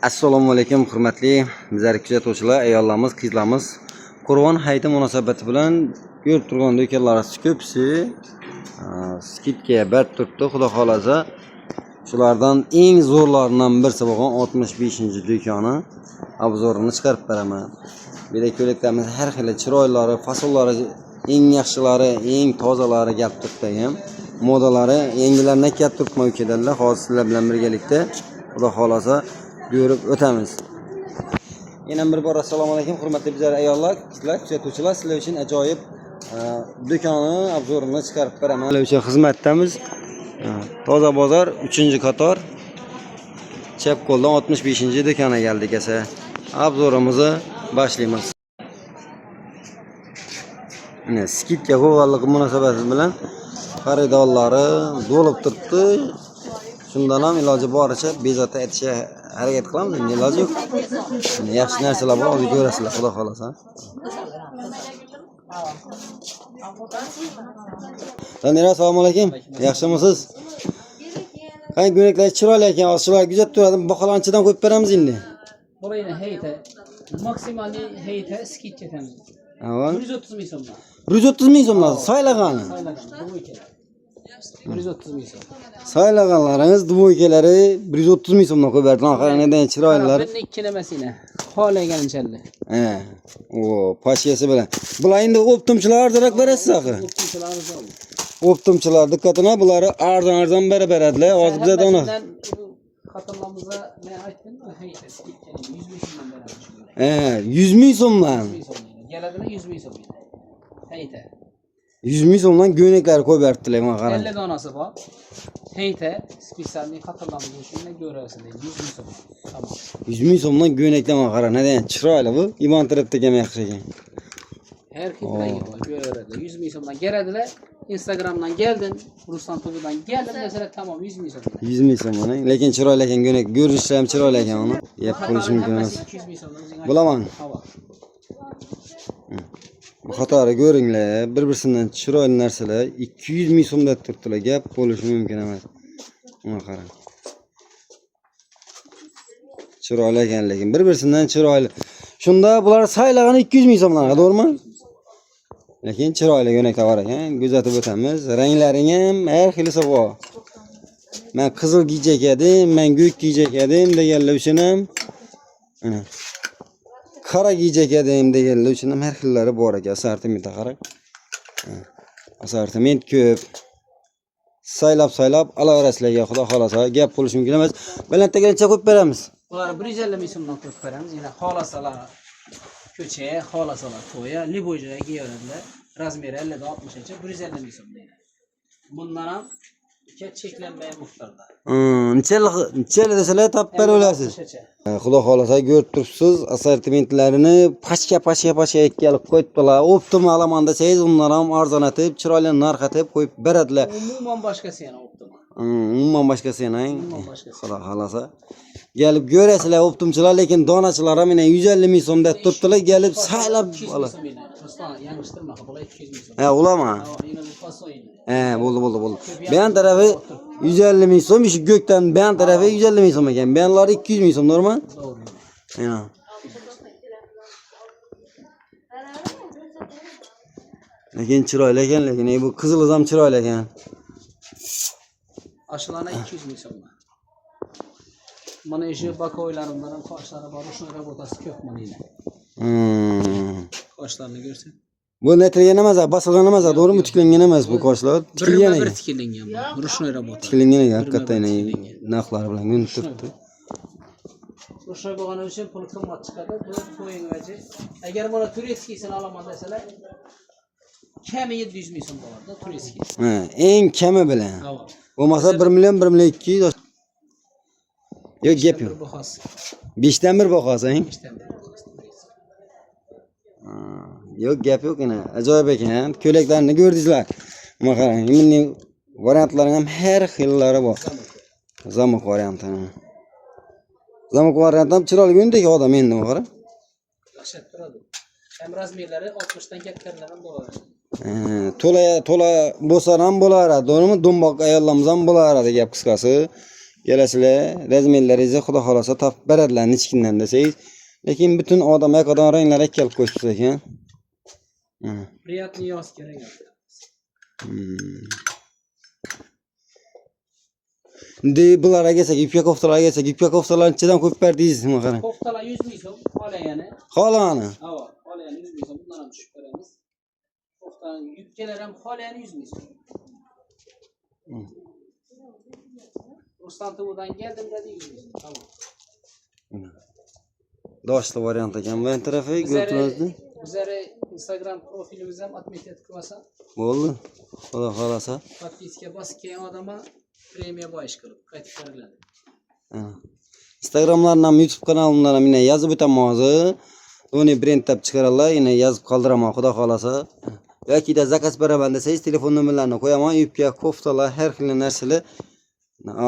Assalomu alaykum hurmatli bizlar kuzatuvchilar, ayollarimiz, qizlarimiz. Qur'on hayiti munosabati bilan ko'rib turgan do'konlar ko'psi skidga berib turibdi. Xudo xolasa shulardan eng zo'rlaridan birisi bo'lgan 65-do'koni obzorini chiqarib beraman. Bilak ko'ylaklarimiz har xil chiroylari, fasollari, eng yaxshilari, eng tozalari kelib turibdi ham. Modalari yangilarni kelib turibdi ülkelerle. Hozir sizlar bilan birgalikda Xudo xolasa görüp o'tamiz. Yana bir bor assalomu alaykum hurmatli bizlar ayollar, qizlar, kuzatuvchilar, sizlar uchun ajoyib do'koni obzorini chiqarib beraman. Sizlar uchun xizmatdamiz. Toza bozor 3-qator chap qo'ldan 65-do'kona keldik esa. Obzorimizni boshlaymiz. Skidga qo'yganligi munosabati bilan xaridorlari to'lib turibdi. Shundan ham iloji boricha bezovta etishga harakat qilamiz. Endi iloji yo'q. Yaxshi narsalar bor, o'zi ko'rasizlar, xudo xolasa. Tanira, assalomu alaykum. Yaxshimisiz? Qani ko'ylaklar chiroyli ekan, shular kuzatib turadi. Baholanchidan qo'yib beramiz endi. Bo'laydi, hayta. Maksimal hayta skid ketamiz. 130 ming so'mdan. 130 ming so'mdan saylagani. Saylagani. 130 ming so'm. Saylaganlaringiz dumoykalari 130 ming so'mdan qo'yib berdilar. Qaranglar, chiroylilar. Bir ikkilamasina. Xohlaganchalik. O pashiyasi bilan. Bular endi optimchilar arzonroq berasiz axir. Optimchilar arzon. Optimchilar diqqatini, bularni arzon beradilar. Hozir bizda uni xatirlamizda men aytdim-ku, hayta skid 100 ming so'mdan beramiz. 100 ming so'mdan. Keladilar 100 ming so'm. Hayta. 100 ming so'mdan go'ynaklar qo'yib berdilar, men qarang. 50 donasi bor. Hayta spesialni xatirlamizda shunday ko'rasiz, 100 ming so'm. Tamam. 100 ming so'mdan go'ynaklar, men qarang, neden chiroyli bu. Iman tarafda ham yaxshi ekan. Her kimdagi bor, ko'radilar. 100 ming so'mdan keladilar. Instagramdan geldin, Ruslan TV'dan geldin mesela, tamam 100 ming so'm. 100 ming so'mdan, lekin chiroyli ekan go'ynak, ko'rinishi ham chiroyli ekan uni. Yeb bo'lishi mumkin emas. 200 ming so'mdan. Bilaman. Bu qatori ko'ringlar, bir-birsidan chiroyli narsalar 200 ming so'mda turibdilar, gap bo'lishi mumkin emas. Mana qarang. Chiroyli ekan, lekin bir-birsidan chiroyli. Shunda bular saylagani 200 ming so'mdan, to'g'rimi? Lekin chiroyli go'ynaklar bor ekan, kuzatib o'tamiz. Ranglaring ham har xilisi bor. Men qizil giyjak edim, men ko'k giyjak edim deganlar uchun ham qora giyjak edim deganlar uchun ham har xillari bor ekan. Assortimentga qarang. Assortiment ko'p. Saylab olaverasizlarga, xudo xolasa, gap bo'lishi mumkin emas. Balandtagancha qo'yib beramiz. Ular 150 ming so'mdan qo'yib beramiz. Yana xolasalar ko'cha, xolasalar to'ya, liboy joyga keladilar. Razmeri 50 dan 60-gacha 150 ming so'm deydi. Bundan ham cheklanmagan miqdorda. Necha desalar topib bera olasiz. Xudo xolasa ko'rib turibsiz, assortimentlarini pashka kelib qo'yibdilar. Optimal alamanda desangiz, undan ham arzonatib, chiroyli narxatib qo'yib beradilar. Umuman boshqasi yana optimal. Umuman boshqasi yana. Xudo xolasa gelip görəsilər optimchilar, lekin donachilar ham 150 ming so'mda turibdilar, gelip saylab oladi. Ruslan, yanglishtirma, bular 200 ming so'm. Ulama. Bo'ldi. Beyan tarafı 150 ming so'm, ishi gökten beyan tarafı 150 ming so'm ekan. Beyanlar 200 ming so'm, normal? To'g'ri. Lekin chiroyli ekan, lekin bu qiziliz ham chiroyli ekan. Aşılana 200 ming so'm. Mana ishi bakoylarimdan ham qoshlari bor, shunga rabotasi ko'p mana yine. Qoshlarni ko'rsan. Bu netilgan emas, bosilgan emas, to'g'rimi? Tiklangan emas bu qoshlar. Tiklangan ekan. Bir tiklangan bu. Rushnoy rabota. Tiklangan ekan, hakikaten narxlari bilan ko'rinib turibdi. Rushnoy bo'lgani uchun pul qimmat chiqadi. Bu qo'ying vaji. Agar mana turetskiysini olaman desalar, kami 700 ming so'm bo'ladi, turetskiy. Eng kami bilan. Bo'lmasa 1 million 200. Yok, gap yo'q. 5dan 1 bahosang. 5dan 1 bahosang. Yo'q, gap yo'q yana. Ajoyib ekan. Ko'ylaklarni ko'rdingizlar. Mana qarang, milliy variantlar ham har xillari bor. Zamok varianti. Zamok varianti ham chiroyli ko'ndek odam endi mana qarang. Yaxshi turadi. Ham razmerlari 60 dan kattalar ham bo'ladi. To'la bo'lsa ham bo'laradi, to'g'rimi? Do'mboq ayollarimiz ham bo'laradi, gap qisqasi. Kelasizlar, razmerlaringizni xudo xolasa topib beradilar nechkindan desangiz. Lekin butun odam yoqadan ranglar kelib qo'yibsiz ekan. Приятный yoz kerak. Bularga kelsak, ipga koftalarga kelsak, ipga koftalarni ichidan qo'yib berdingizmi qarang. Koftalar 100 ming so'm, xolayani. Xolani. Ha, xolayani 100 ming so'm, bundan ham tushib beramiz. Koftaning yubkalar ham xolayani 100 ming so'm. Ruslan Tuvudan geldim dedi 100 ming so'm. Tamam. Doshli variant ekan bu tarafı ko'rdiingizmi? Bizlere Instagram profilimiz ham atmet etib qo'ysa. Bo'ldi. Xudo xolasa. Podpiska bosib kelgan odamga premiya boyish qilib qaytib beriladi. Instagramlardan ham YouTube kanalimdan ham yine yozib o'taman hozir. Uni brend tab chiqaradilar, yine yozib qoldiraman xudo xolasa. Yoki da zakaz beraman desangiz telefon nomerlarini qo'yaman, yubka, koftalar, har xil narsalar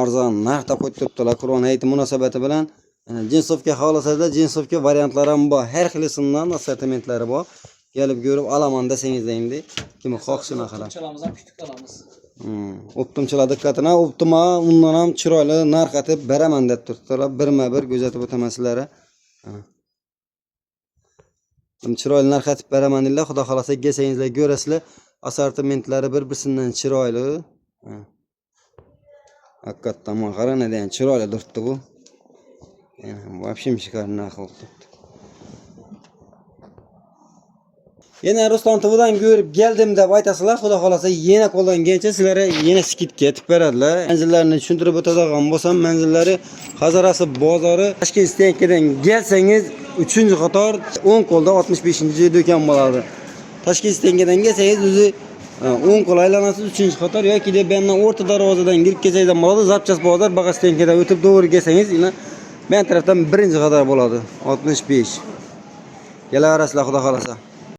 arzon narxda qo'yib turibdilar. Qur'on hayiti munosabati bilan jinsovka xohlasada jinsovka variantlari ham bor. Har xilisidan assortimentlari bor. Kelib ko'rib olaman desangiz endi kim xohishini qarab. Chalamiz ham kutib qolamiz. Optimchilar diqqatini, optima undan ham chiroyli narx atib beraman deb turibdilar. Birma-bir kuzatib o'taman sizlarga. Chiroyli narx atib beraman dedilar. Xudo xolasa kelsangizlar ko'rasizlar. Assortimentlari bir-birsidan chiroyli. Haqiqatdan men qaranadan chiroyli turibdi bu. Вообще шикарно qilibdi. Yana Ruslan Tuvudan ko'rib keldim deb aytasizlar, xudo xolasa yana qo'ldan kelsa sizlarga yana skidga etib beradilar. Manzillarni tushuntirib o'tadigan bo'lsam, manzillari Hazarasi bozori Toshkent stenkadan kelsangiz 3-qator 10 qo'lda 65-do'kon bo'ladi. Toshkent stenkadan kelsangiz o'zi 10 qo'l aylanasiz 3-qator yoki de bendan o'rta darvozadan kirib kelsangiz ham bo'ladi. Zapchas bozor Bag'as stenkadan o'tib to'g'ri kelsangiz, yana men tarafdan 1-qator bo'ladi 65. Kelaverasizlar xudo xolasa.